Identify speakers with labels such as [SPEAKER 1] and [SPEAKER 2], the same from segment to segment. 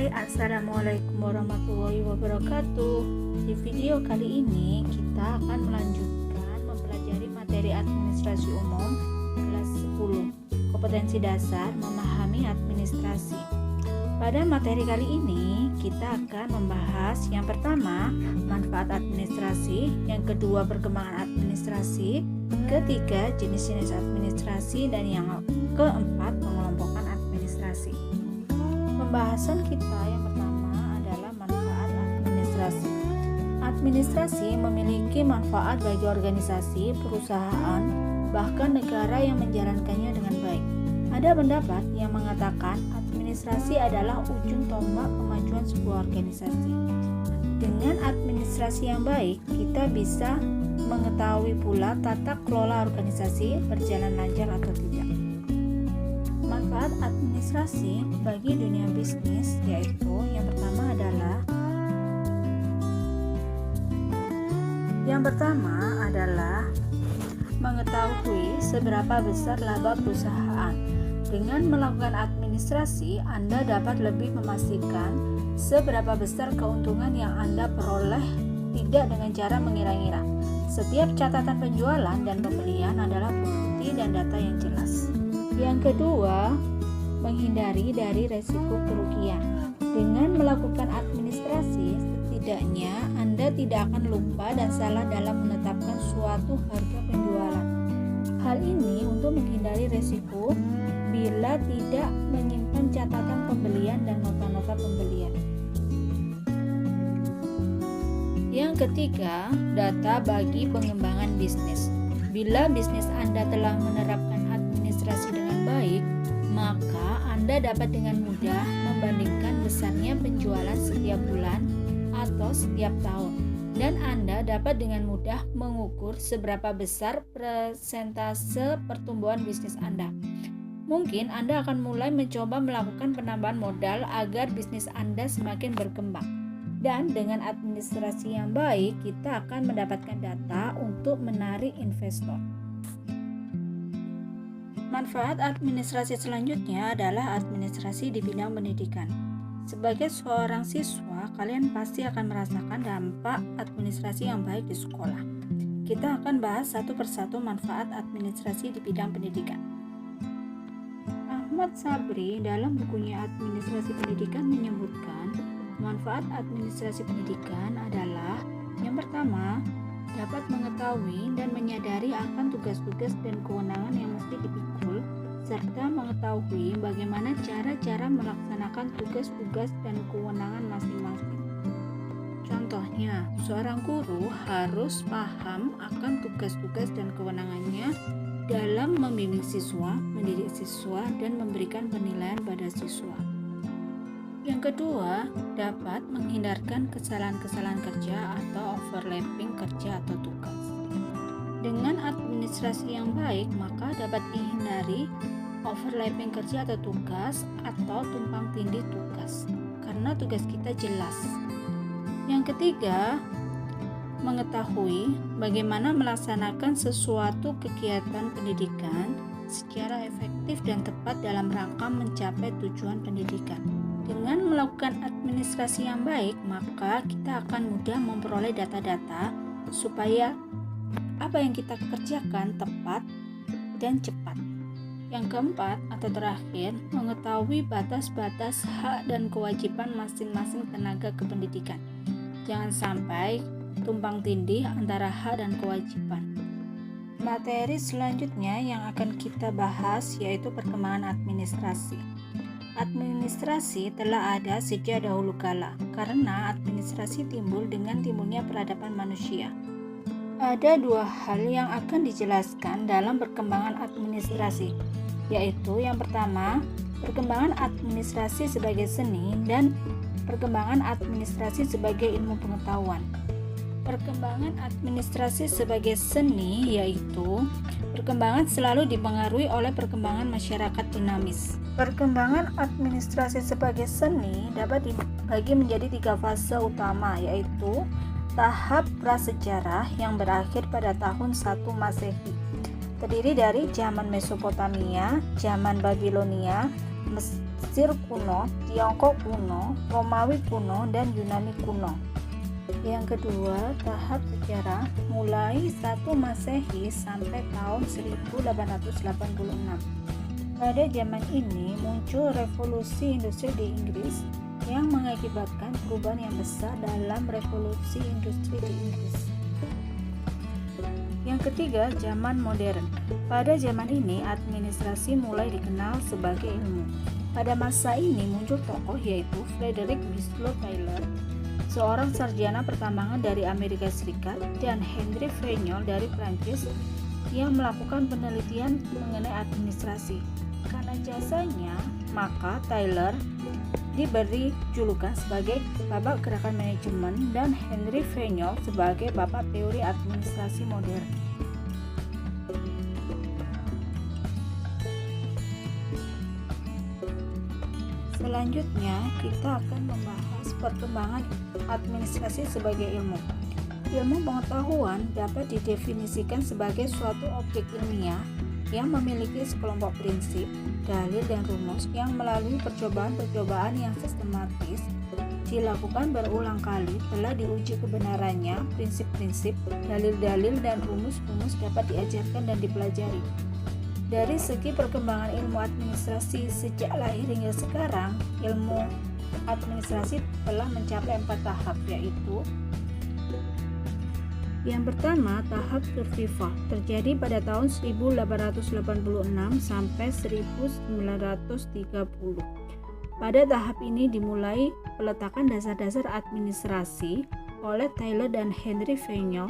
[SPEAKER 1] Hai, assalamualaikum warahmatullahi wabarakatuh. Di video kali ini kita akan melanjutkan mempelajari materi administrasi umum kelas 10, kompetensi dasar memahami administrasi. Pada materi kali ini kita akan membahas yang pertama manfaat administrasi, yang kedua perkembangan administrasi, ketiga jenis-jenis administrasi, dan yang keempat pengelompokan administrasi. Pembahasan kita yang pertama adalah manfaat administrasi. Administrasi memiliki manfaat bagi organisasi, perusahaan, bahkan negara yang menjalankannya dengan baik. Ada pendapat yang mengatakan administrasi adalah ujung tombak kemajuan sebuah organisasi. Dengan administrasi yang baik, kita bisa mengetahui pula tata kelola organisasi berjalan lancar atau tidak. Manfaat administrasi bagi dunia bisnis yaitu yang pertama adalah mengetahui seberapa besar laba perusahaan. Dengan melakukan administrasi, Anda dapat lebih memastikan seberapa besar keuntungan yang Anda peroleh, tidak dengan cara mengira-ngira. Setiap catatan penjualan dan pembelian adalah bukti dan data yang jelas. Yang kedua, menghindari dari resiko kerugian. Dengan melakukan administrasi, setidaknya Anda tidak akan lupa dan salah dalam menetapkan suatu harga penjualan. Hal ini untuk menghindari resiko bila tidak menyimpan catatan pembelian dan nota-nota pembelian. Yang ketiga, data bagi pengembangan bisnis. Bila bisnis Anda telah menerapkan administrasi dengan baik, maka Anda dapat dengan mudah membandingkan besarnya penjualan setiap bulan atau setiap tahun, dan Anda dapat dengan mudah mengukur seberapa besar persentase pertumbuhan bisnis Anda. Mungkin Anda akan mulai mencoba melakukan penambahan modal agar bisnis Anda semakin berkembang. Dan dengan administrasi yang baik, kita akan mendapatkan data untuk menarik investor. Manfaat administrasi selanjutnya adalah administrasi di bidang pendidikan. Sebagai seorang siswa, kalian pasti akan merasakan dampak administrasi yang baik di sekolah. Kita akan bahas satu persatu manfaat administrasi di bidang pendidikan. Ahmad Sabri dalam bukunya Administrasi Pendidikan menyebutkan manfaat administrasi pendidikan adalah yang pertama, dapat mengetahui dan menyadari akan tugas-tugas dan kewenangan yang mesti dipikul, serta mengetahui bagaimana cara-cara melaksanakan tugas-tugas dan kewenangan masing-masing. Contohnya, seorang guru harus paham akan tugas-tugas dan kewenangannya dalam membimbing siswa, mendidik siswa, dan memberikan penilaian pada siswa. Yang kedua, dapat menghindarkan kesalahan-kesalahan kerja atau overlapping kerja atau tugas. Dengan administrasi yang baik, maka dapat dihindari overlapping kerja atau tugas atau tumpang tindih tugas, karena tugas kita jelas. Yang ketiga, mengetahui bagaimana melaksanakan sesuatu kegiatan pendidikan secara efektif dan tepat dalam rangka mencapai tujuan pendidikan. Dengan melakukan administrasi yang baik, maka kita akan mudah memperoleh data-data supaya apa yang kita kerjakan tepat dan cepat. Yang keempat atau terakhir, mengetahui batas-batas hak dan kewajiban masing-masing tenaga kependidikan. Jangan sampai tumpang tindih antara hak dan kewajiban. Materi selanjutnya yang akan kita bahas yaitu perkembangan administrasi. Administrasi telah ada sejak dahulu kala, karena administrasi timbul dengan timbulnya peradaban manusia. Ada dua hal yang akan dijelaskan dalam perkembangan administrasi, yaitu yang pertama, perkembangan administrasi sebagai seni dan perkembangan administrasi sebagai ilmu pengetahuan. Perkembangan administrasi sebagai seni yaitu perkembangan selalu dipengaruhi oleh perkembangan masyarakat dinamis. Perkembangan administrasi sebagai seni dapat dibagi menjadi 3 fase utama, yaitu tahap prasejarah yang berakhir pada tahun 1 Masehi, terdiri dari zaman Mesopotamia, zaman Babilonia, Mesir kuno, Tiongkok kuno, Romawi kuno, dan Yunani kuno. Yang kedua, tahap sejarah mulai 1 Masehi sampai tahun 1886. Pada zaman ini muncul revolusi industri di Inggris yang mengakibatkan perubahan yang besar dalam revolusi industri di Inggris. Yang ketiga, zaman modern. Pada zaman ini, administrasi mulai dikenal sebagai ilmu. Pada masa ini muncul tokoh yaitu Frederick Winslow Taylor, seorang sarjana pertambangan dari Amerika Serikat, dan Henry Fayol dari Prancis yang melakukan penelitian mengenai administrasi. Karena jasanya, maka Taylor diberi julukan sebagai Bapak Gerakan Manajemen dan Henry Fayol sebagai Bapak Teori Administrasi Modern. Selanjutnya, kita akan membahas perkembangan administrasi sebagai ilmu. Ilmu pengetahuan dapat didefinisikan sebagai suatu objek ilmiah yang memiliki sekelompok prinsip, dalil, dan rumus yang melalui percobaan-percobaan yang sistematis dilakukan berulang kali telah diuji kebenarannya. Prinsip-prinsip, dalil-dalil, dan rumus-rumus dapat diajarkan dan dipelajari. Dari segi perkembangan ilmu administrasi sejak lahir hingga sekarang, ilmu administrasi telah mencapai 4 tahap, yaitu yang pertama, tahap survival terjadi pada tahun 1886 sampai 1930. Pada tahap ini dimulai peletakan dasar-dasar administrasi oleh Taylor dan Henry Fayol,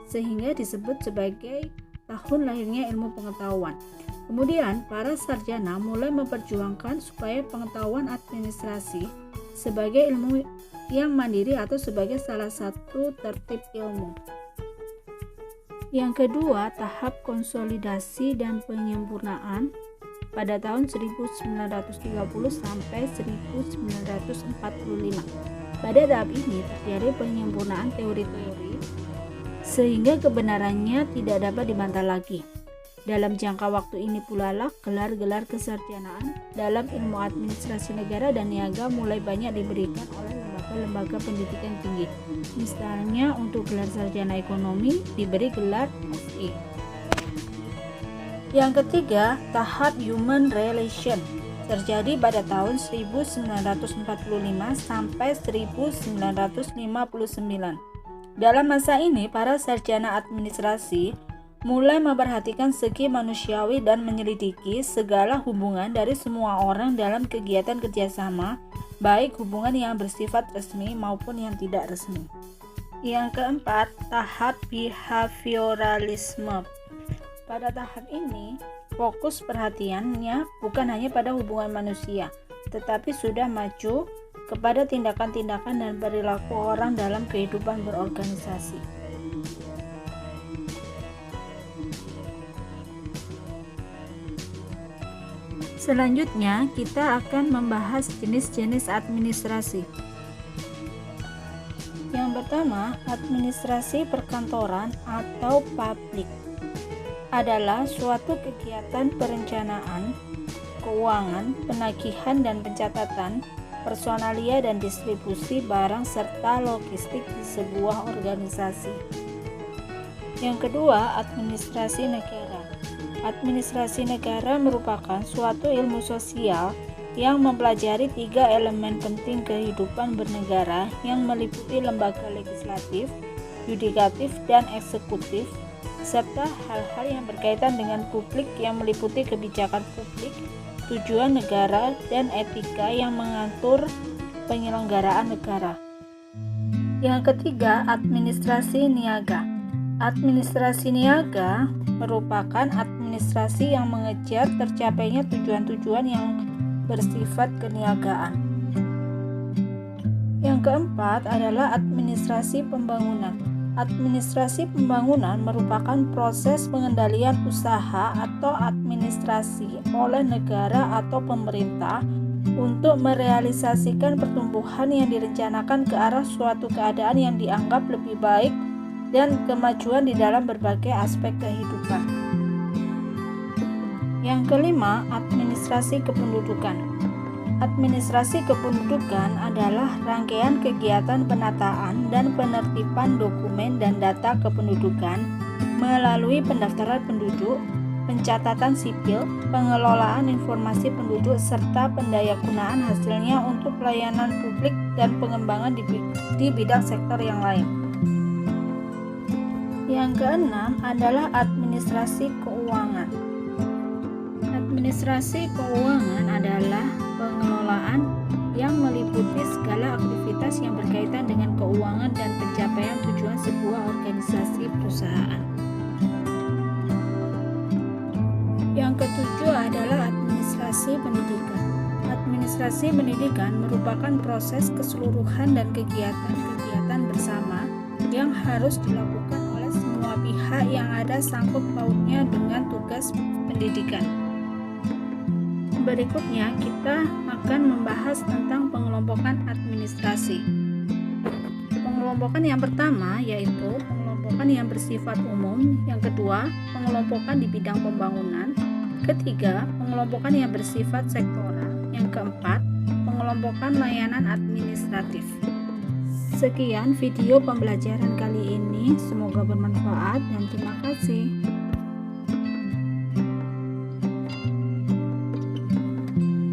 [SPEAKER 1] sehingga disebut sebagai tahun lahirnya ilmu pengetahuan. Kemudian, para sarjana mulai memperjuangkan supaya pengetahuan administrasi sebagai ilmu yang mandiri atau sebagai salah satu tertib ilmu. Yang kedua, tahap konsolidasi dan penyempurnaan pada tahun 1930 sampai 1945. Pada tahap ini terjadi penyempurnaan teori-teori sehingga kebenarannya tidak dapat dibantah lagi. Dalam jangka waktu ini pula lah gelar-gelar kesarjanaan dalam ilmu administrasi negara dan niaga mulai banyak diberikan oleh lembaga pendidikan tinggi. Misalnya untuk gelar sarjana ekonomi diberi gelar SE. Yang ketiga, tahap human relation terjadi pada tahun 1945 sampai 1959. Dalam masa ini, para sarjana administrasi mulai memperhatikan segi manusiawi dan menyelidiki segala hubungan dari semua orang dalam kegiatan kerjasama, baik hubungan yang bersifat resmi maupun yang tidak resmi. Yang keempat, tahap behavioralisme. Pada tahap ini, fokus perhatiannya bukan hanya pada hubungan manusia, tetapi sudah maju kepada tindakan-tindakan dan perilaku orang dalam kehidupan berorganisasi. Selanjutnya, kita akan membahas jenis-jenis administrasi. Yang pertama, administrasi perkantoran atau publik adalah suatu kegiatan perencanaan, keuangan, penagihan dan pencatatan, personalia dan distribusi barang serta logistik di sebuah organisasi. Yang kedua, administrasi negara. Administrasi negara merupakan suatu ilmu sosial yang mempelajari 3 elemen penting kehidupan bernegara yang meliputi lembaga legislatif, yudikatif, dan eksekutif, serta hal-hal yang berkaitan dengan publik yang meliputi kebijakan publik, tujuan negara, dan etika yang mengatur penyelenggaraan negara. Yang ketiga, administrasi niaga. Administrasi niaga merupakan administrasi yang mengejar tercapainya tujuan-tujuan yang bersifat keniagaan. Yang keempat adalah administrasi pembangunan. Administrasi pembangunan merupakan proses pengendalian usaha atau administrasi oleh negara atau pemerintah untuk merealisasikan pertumbuhan yang direncanakan ke arah suatu keadaan yang dianggap lebih baik dan kemajuan di dalam berbagai aspek kehidupan. Yang kelima, administrasi kependudukan. Administrasi kependudukan adalah rangkaian kegiatan penataan dan penertiban dokumen dan data kependudukan melalui pendaftaran penduduk, pencatatan sipil, pengelolaan informasi penduduk, serta pendayagunaan hasilnya untuk pelayanan publik dan pengembangan di bidang sektor yang lain. Yang keenam adalah administrasi keuangan. Administrasi keuangan adalah pengelolaan yang meliputi segala aktivitas yang berkaitan dengan keuangan dan pencapaian tujuan sebuah organisasi perusahaan. Yang ketujuh adalah administrasi pendidikan. Administrasi pendidikan merupakan proses keseluruhan dan kegiatan-kegiatan bersama yang harus dilakukan oleh semua pihak yang ada sangkut pautnya dengan tugas pendidikan. Berikutnya kita akan membahas tentang pengelompokan administrasi. Pengelompokan yang pertama yaitu pengelompokan yang bersifat umum, yang kedua pengelompokan di bidang pembangunan, ketiga pengelompokan yang bersifat sektoral, yang keempat pengelompokan layanan administratif. Sekian video pembelajaran kali ini, semoga bermanfaat dan terima kasih.